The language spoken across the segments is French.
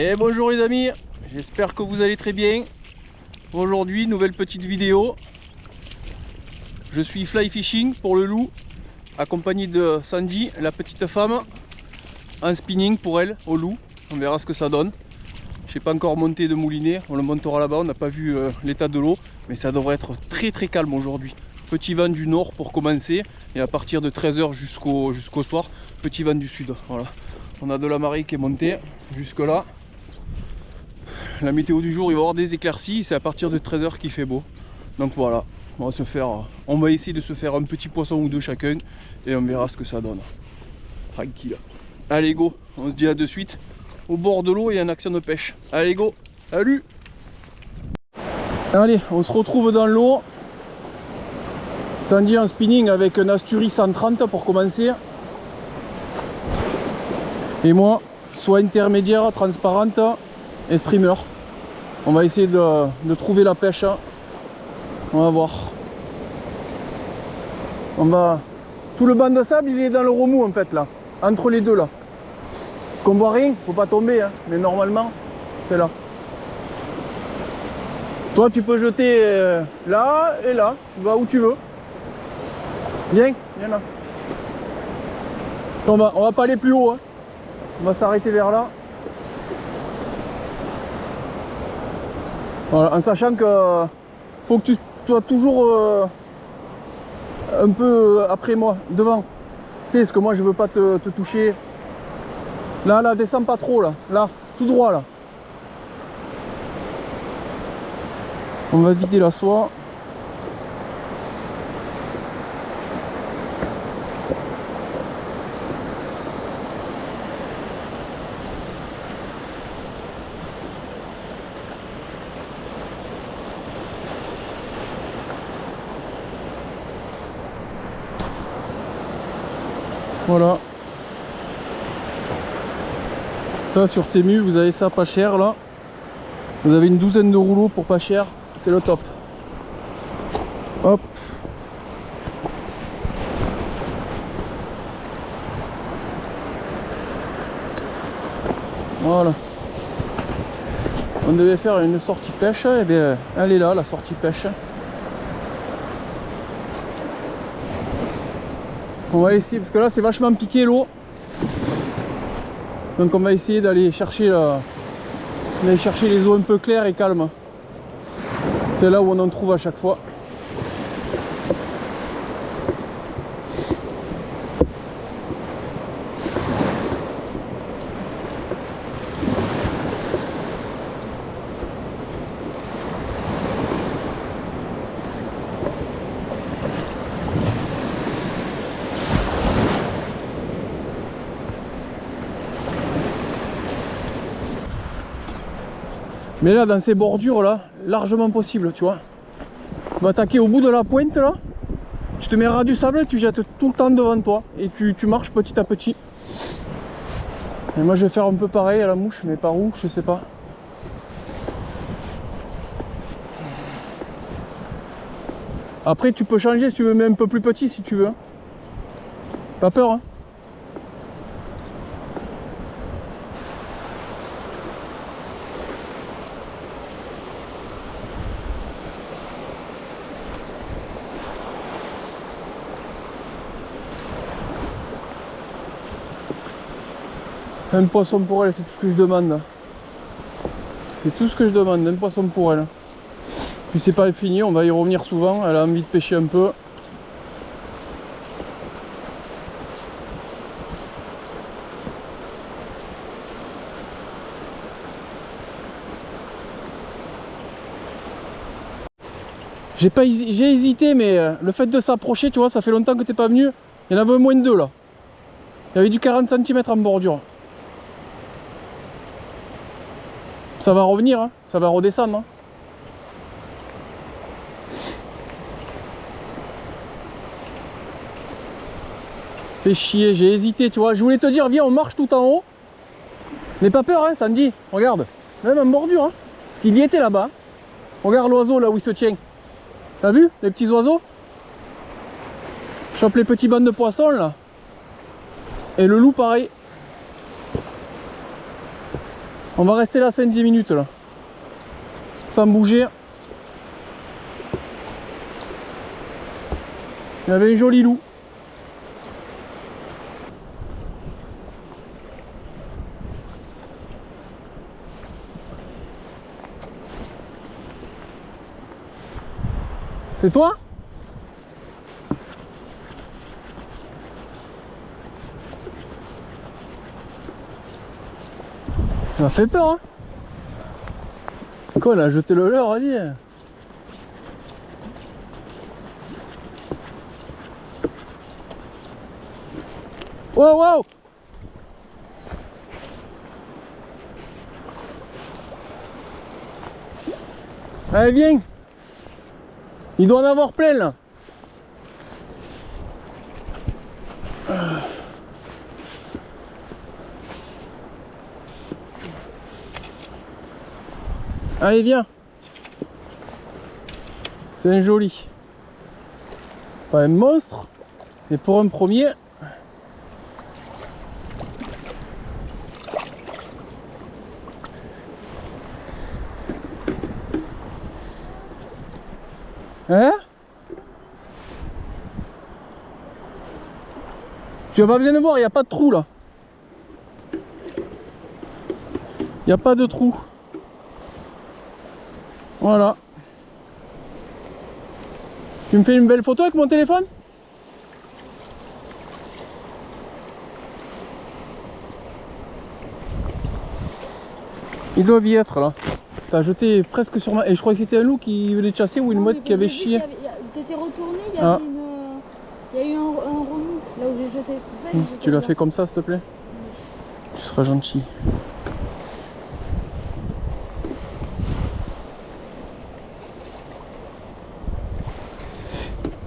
Et bonjour les amis, j'espère que vous allez très bien. Aujourd'hui, nouvelle petite vidéo. Je suis fly fishing pour le loup, accompagné de Sandy, la petite femme, en spinning pour elle, au loup. On verra ce que ça donne. Je n'ai pas encore monté de moulinet, on le montera là-bas, on n'a pas vu l'état de l'eau, mais ça devrait être très calme aujourd'hui. Petit vent du nord pour commencer, et à partir de 13 h jusqu'au soir, petit vent du sud. Voilà. On a de la marée qui est montée jusque là. La météo du jour, il va y avoir des éclaircies, c'est à partir de 13 h qu'il fait beau. Donc voilà, on va essayer de se faire un petit poisson ou deux chacun, et on verra ce que ça donne. Tranquille. Allez go, on se dit à de suite. Au bord de l'eau et en action de pêche. Allez go, salut. Allez, on se retrouve dans l'eau. Sandy en spinning avec un Asturi 130 pour commencer. Et moi, soit intermédiaire, transparente et streamer. On va essayer de trouver la pêche. On va voir. Tout le banc de sable, il est dans le remous en fait là. Entre les deux là. Parce qu'on voit rien, faut pas tomber, hein, mais normalement, c'est là. Toi, tu peux jeter là et là, tu vas où tu veux. Viens là. On va pas aller plus haut, hein. On va s'arrêter vers là. Voilà, en sachant que faut que tu sois toujours un peu après moi, devant. Tu sais, parce que moi, je veux pas te toucher. Là, descends pas trop, là, tout droit, là. On va vider la soie. Voilà. Ça sur Temu, vous avez ça pas cher là. Vous avez une douzaine de rouleaux pour pas cher, c'est le top. Hop. Voilà. On devait faire une sortie pêche, et bien elle est là, la sortie pêche. On va essayer, parce que là c'est vachement piqué l'eau. Donc on va essayer d'aller chercher les eaux un peu claires et calmes. C'est là où on en trouve à chaque fois. Mais là, dans ces bordures là, largement possible, tu vois. On va attaquer au bout de la pointe là. Tu te mets ras du sable, tu jettes tout le temps devant toi et tu marches petit à petit. Et moi je vais faire un peu pareil à la mouche, mais par où, je sais pas. Après tu peux changer si tu veux, mais un peu plus petit si tu veux. Pas peur, hein. Un poisson pour elle, c'est tout ce que je demande. C'est tout ce que je demande, un poisson pour elle. Puis c'est pas fini, on va y revenir souvent, elle a envie de pêcher un peu. J'ai hésité, mais le fait de s'approcher, tu vois, ça fait longtemps que t'es pas venu. Il y en avait moins de deux là. Il y avait du 40 cm en bordure. Ça va revenir, hein, ça va redescendre. Hein. Fait chier, j'ai hésité, tu vois. Je voulais te dire, viens, on marche tout en haut. N'aie pas peur, hein, Sandy. Regarde, même en bordure, hein. Parce qu'il y était là-bas. Regarde l'oiseau là où il se tient. T'as vu les petits oiseaux? Chope les petits bancs de poissons là. Et le loup pareil. On va rester là 5-10 minutes là. Sans bouger. Il y avait un joli loup. C'est toi? Ça m'a fait peur, hein. Quoi, elle a jeté le leurre, allez. Wow, wow. Allez, viens. Il doit en avoir plein, là. Allez, viens. C'est un joli. Pas un monstre. Et pour un premier. Hein? Tu n'as pas besoin de voir, il n'y a pas de trou là. Il n'y a pas de trou. Voilà. Tu me fais une belle photo avec mon téléphone? Ils doivent y être là. T'as jeté presque sur ma... Et je crois que c'était un loup qui venait te chasser ou une mouette qui avait chié. T'étais retourné, il y a eu un remous là où j'ai jeté. C'est pour ça que j'ai jeté. Tu l'as fait comme ça, s'il te plaît? Oui. Tu seras gentil.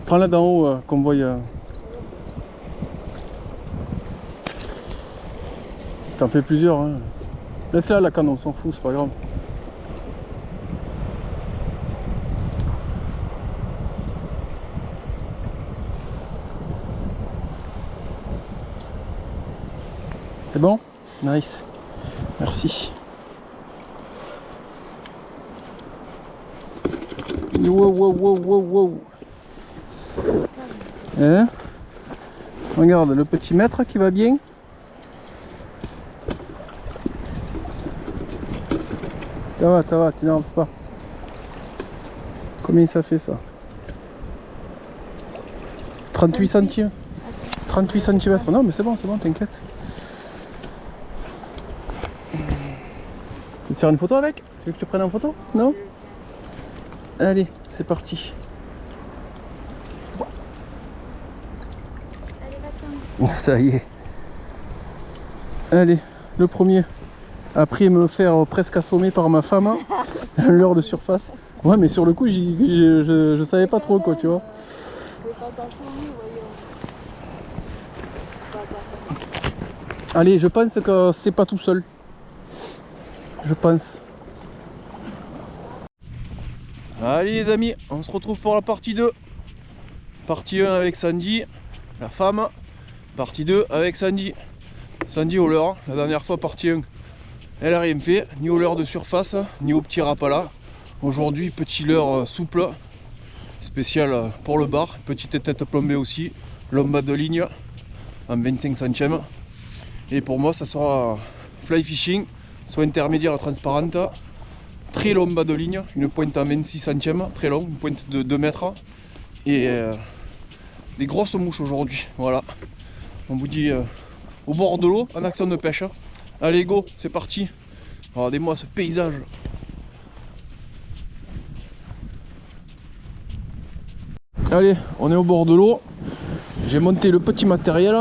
Prends-la d'en haut, qu'on voie. T'en fais plusieurs. Hein. Laisse-la la canne, on s'en fout, c'est pas grave. C'est bon? Nice. Merci. Wow, wow, wow, wow, wow. Hein? Regarde le petit maître qui va bien. Ça va, tu n'en pas. Combien ça fait ça? 38 centimes. 38 cm. Non mais c'est bon, t'inquiète. Tu veux te faire une photo avec? Tu veux que je te prenne en photo? Non? Allez, c'est parti. Allez, va-t'en. Ça y est. Allez, le premier. Après me faire presque assommer par ma femme, hein, l'heure de surface. Ouais, mais sur le coup, je savais pas trop quoi, tu vois. Allez, je pense que c'est pas tout seul. Je pense. Allez les amis, on se retrouve pour la partie 2. Partie 1 avec Sandy, la femme. Partie 2 avec Sandy. Sandy au leurre, la dernière fois partie 1. Elle a rien fait, ni au leurre de surface, ni au petit rapala. Aujourd'hui, petit leurre souple, spécial pour le bar. Petite tête plombée aussi, lomba de ligne en 25 centièmes. Et pour moi, ça sera fly fishing, soit intermédiaire transparente, très long bas de ligne, une pointe à 26 centièmes, très long, une pointe de 2 mètres. Et des grosses mouches aujourd'hui. Voilà, on vous dit au bord de l'eau, en action de pêche. Allez go, c'est parti. Regardez-moi ce paysage. Allez, on est au bord de l'eau. J'ai monté le petit matériel.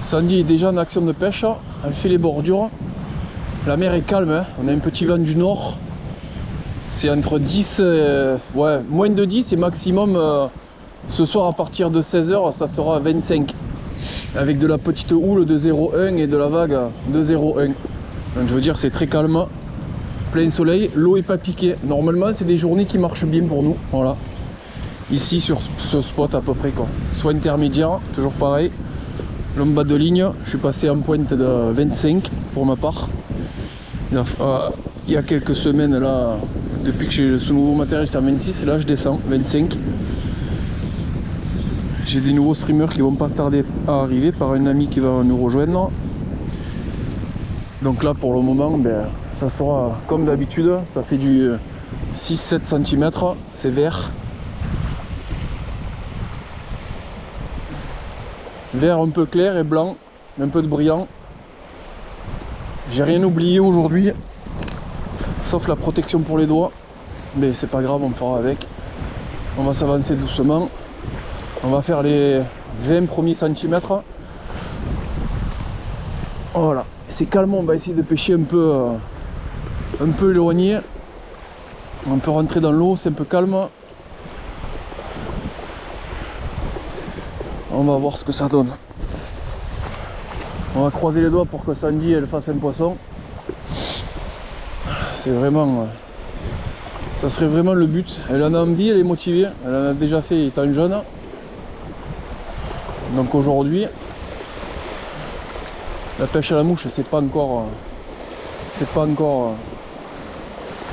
Sandy est déjà en action de pêche. Elle fait les bordures. La mer est calme, hein. On a un petit vent du nord. C'est entre 10, ouais, moins de 10 et maximum ce soir à partir de 16h, ça sera 25. Avec de la petite houle de 0,1 et de la vague de 0,1. Donc je veux dire, c'est très calme. Plein soleil, l'eau est pas piquée. Normalement, c'est des journées qui marchent bien pour nous. Voilà. Ici, sur ce spot à peu près, quoi. Soit intermédiaire, toujours pareil. L'homme bas de ligne, je suis passé en pointe de 25 pour ma part. Il y a quelques semaines là, depuis que j'ai ce nouveau matériel, j'étais à 26, et là je descends, 25. J'ai des nouveaux streamers qui vont pas tarder à arriver par un ami qui va nous rejoindre. Donc là pour le moment, ben, ça sera comme d'habitude, ça fait du 6-7 cm, c'est vert. Vert un peu clair et blanc, un peu de brillant. J'ai rien oublié aujourd'hui, sauf la protection pour les doigts. Mais c'est pas grave, on fera avec. On va s'avancer doucement. On va faire les 20 premiers centimètres. Voilà, c'est calme, on va essayer de pêcher un peu éloigné. On peut rentrer dans l'eau, c'est un peu calme. On va voir ce que ça donne. On va croiser les doigts pour que Sandy elle fasse un poisson. C'est vraiment... ça serait vraiment le but. Elle en a envie, elle est motivée. Elle en a déjà fait étant jeune. Donc aujourd'hui, la pêche à la mouche, c'est pas encore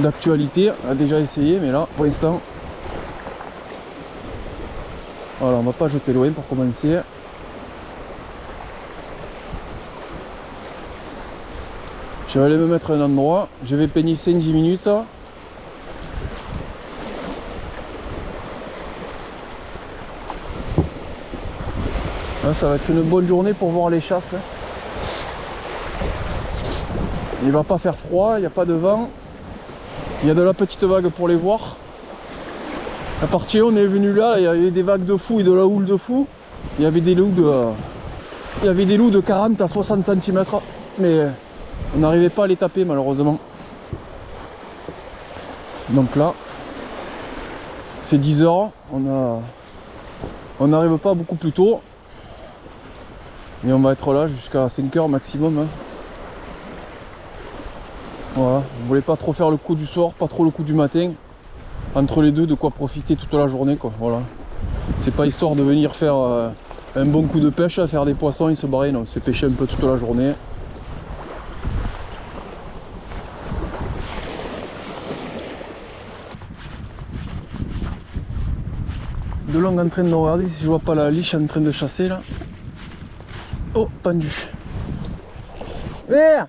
d'actualité. Elle a déjà essayé, mais là, pour l'instant, voilà, on va pas jeter loin pour commencer. Je vais aller me mettre à un endroit, je vais peigner 5-10 minutes. Là, ça va être une bonne journée pour voir les chasses. Il va pas faire froid, il n'y a pas de vent. Il y a de la petite vague pour les voir. À partir où on est venu là, il y avait des vagues de fou et de la houle de fou. Il y avait des loups de 40 à 60 cm. Mais on n'arrivait pas à les taper malheureusement. Donc là, c'est 10 h. On n'arrive pas beaucoup plus tôt. Et on va être là jusqu'à 5 h maximum. Voilà, je voulais pas trop faire le coup du soir, pas trop le coup du matin. Entre les deux, de quoi profiter toute la journée, quoi. Voilà. C'est pas histoire de venir faire un bon coup de pêche, faire des poissons et se barrer. Non, c'est pêcher un peu toute la journée. De long en train de regarder si je vois pas la liche en train de chasser là. Oh, pendu. Vert.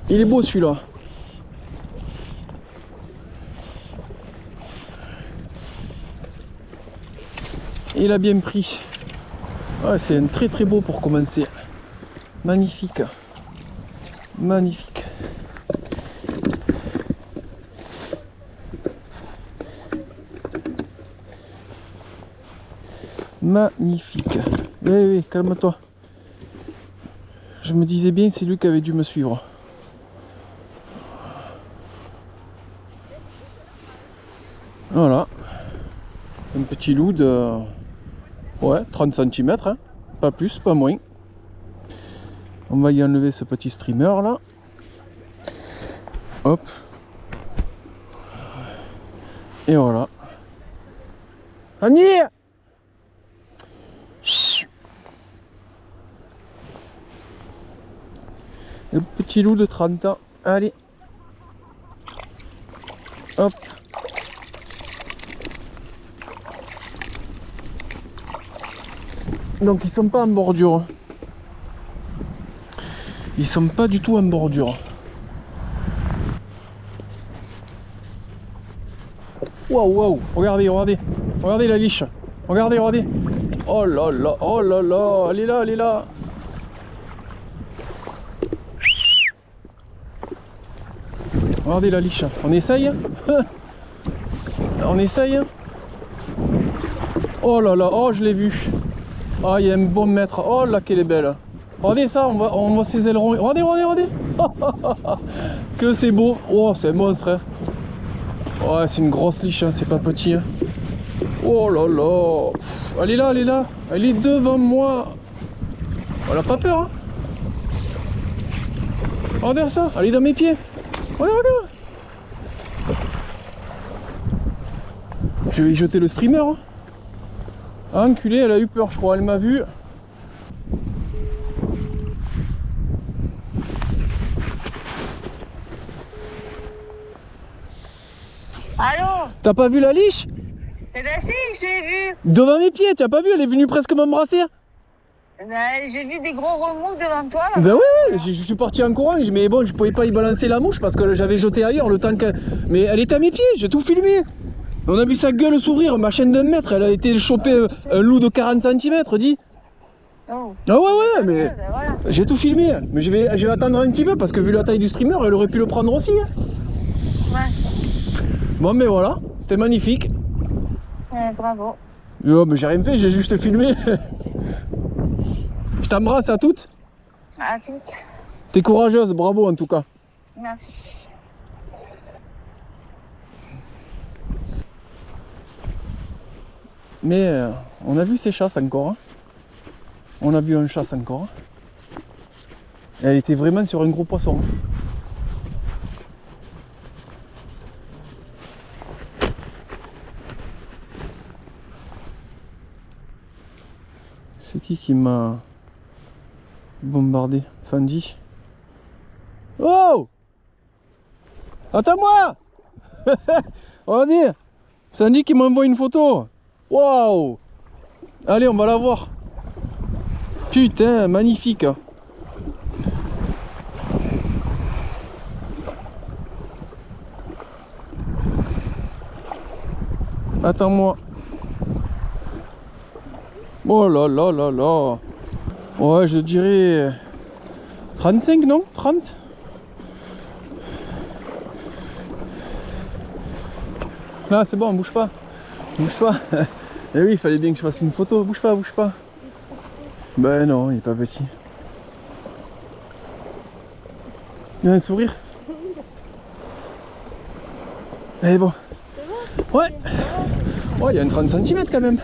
Il est beau celui-là. Il a bien pris. Ouais, c'est un très très beau pour commencer. Magnifique. Magnifique. Magnifique. Oui, calme-toi. Je me disais bien, c'est lui qui avait dû me suivre. Voilà. Un petit loup de... ouais, 30 cm, hein. Pas plus, pas moins. On va y enlever ce petit streamer là. Hop. Et voilà. Annie! Le petit loup de 30 ans. Allez. Hop. Donc ils sont pas en bordure. Ils sont pas du tout en bordure. Waouh, waouh. Regardez, regardez. Regardez la liche. Regardez, regardez. Oh là là, oh là là. Elle est là, elle est là. Regardez la liche. On essaye. On essaye. Oh là là, oh je l'ai vu. Ah, il y a un bon mètre. Oh là qu'elle est belle. Regardez ça, on voit ses ailerons. Regardez, regardez, regardez. Que c'est beau. Oh, c'est un monstre. Hein. Ouais, c'est une grosse liche, hein. C'est pas petit. Hein. Oh là là. Pff, elle est là, elle est là. Elle est devant moi. Elle a pas peur. Hein. Regardez ça, elle est dans mes pieds. Regarde, regarde. Je vais y jeter le streamer. Hein. Ah, enculé, elle a eu peur, je crois. Elle m'a vu. Allô? T'as pas vu la liche? Eh ben si, je l'ai vu. Devant mes pieds, tu as pas vu? Elle est venue presque m'embrasser. Ben, j'ai vu des gros remous devant toi. Là. Ben oui, je suis parti en courant, mais bon, je pouvais pas y balancer la mouche parce que j'avais jeté ailleurs le temps qu'elle... Mais elle était à mes pieds, j'ai tout filmé. On a vu sa gueule s'ouvrir, ma chaîne d'un mètre, elle a été choper un loup de 40 cm, dis. Oh. Ah ouais, mais Ben, voilà. j'ai tout filmé. Mais je vais attendre un petit peu parce que vu la taille du streamer, elle aurait pu le prendre aussi. Hein. Ouais. Bon, mais voilà, c'était magnifique. Bravo. Oh, mais j'ai rien fait, j'ai juste filmé. Je t'embrasse à toutes. À toutes. T'es courageuse, bravo en tout cas. Merci. Mais on a vu ces chasses encore. Hein. On a vu un chasse encore. Et elle était vraiment sur un gros poisson. C'est qui m'a bombardé? Sandy. Oh! Attends-moi! Regardez! Sandy qui m'envoie une photo! Waouh! Allez, on va la voir! Putain, magnifique! Attends-moi! Oh là là là là! Ouais, je dirais 35, non? 30? Là, c'est bon, bouge pas. Bouge pas. Eh oui, il fallait bien que je fasse une photo. Bouge pas, bouge pas. Ben non, il est pas petit. Il a un sourire. Eh bon. Ouais. Ouais, il y a un 30 cm quand même.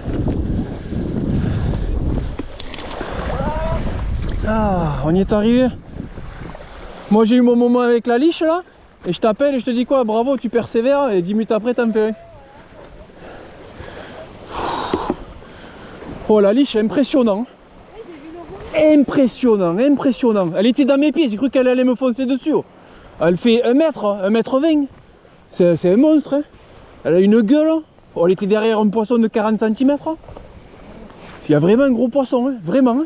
Ah, on y est arrivé. Moi j'ai eu mon moment avec la liche là. Et je t'appelle et je te dis quoi? Bravo, tu persévères. Et 10 minutes après, t'en fais un. Oh, la liche, impressionnant. Impressionnant, impressionnant. Elle était dans mes pieds, j'ai cru qu'elle allait me foncer dessus. Elle fait 1 mètre, 1m20. C'est un monstre. Hein. Elle a une gueule. Oh, elle était derrière un poisson de 40 cm. Il y a vraiment un gros poisson, hein. Vraiment. Hein.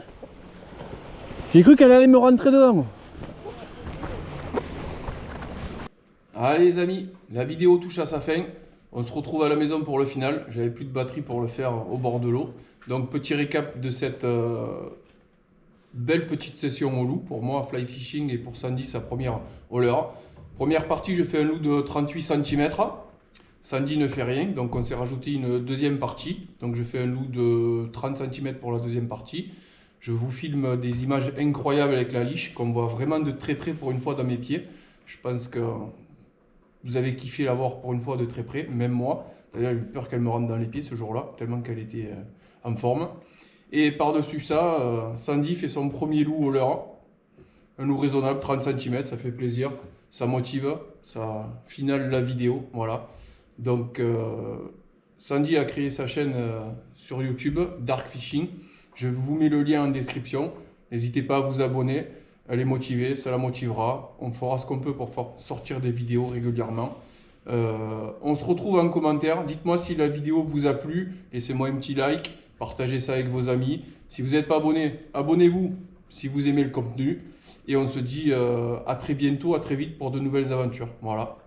J'ai cru qu'elle allait me rentrer dedans. Allez les amis, la vidéo touche à sa fin. On se retrouve à la maison pour le final. J'avais plus de batterie pour le faire au bord de l'eau. Donc petit récap de cette belle petite session au loup. Pour moi, fly fishing, et pour Sandy, sa première au leurre. Première partie, je fais un loup de 38 cm. Sandy ne fait rien, donc on s'est rajouté une deuxième partie. Donc je fais un loup de 30 cm pour la deuxième partie. Je vous filme des images incroyables avec la liche, qu'on voit vraiment de très près pour une fois dans mes pieds. Je pense que vous avez kiffé la voir pour une fois de très près, même moi. D'ailleurs, j'ai eu peur qu'elle me rentre dans les pieds ce jour-là, tellement qu'elle était en forme. Et par-dessus ça, Sandy fait son premier loup au leurre. Un loup raisonnable, 30 cm, ça fait plaisir, ça motive, ça finale la vidéo, voilà. Donc, Sandy a créé sa chaîne sur YouTube, Dark Fishing. Je vous mets le lien en description. N'hésitez pas à vous abonner. Elle est motivée, ça la motivera. On fera ce qu'on peut pour sortir des vidéos régulièrement. On se retrouve en commentaire. Dites-moi si la vidéo vous a plu. Laissez-moi un petit like. Partagez ça avec vos amis. Si vous n'êtes pas abonné, abonnez-vous si vous aimez le contenu. Et on se dit à très bientôt, à très vite pour de nouvelles aventures. Voilà.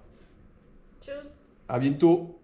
Tchuss. À bientôt.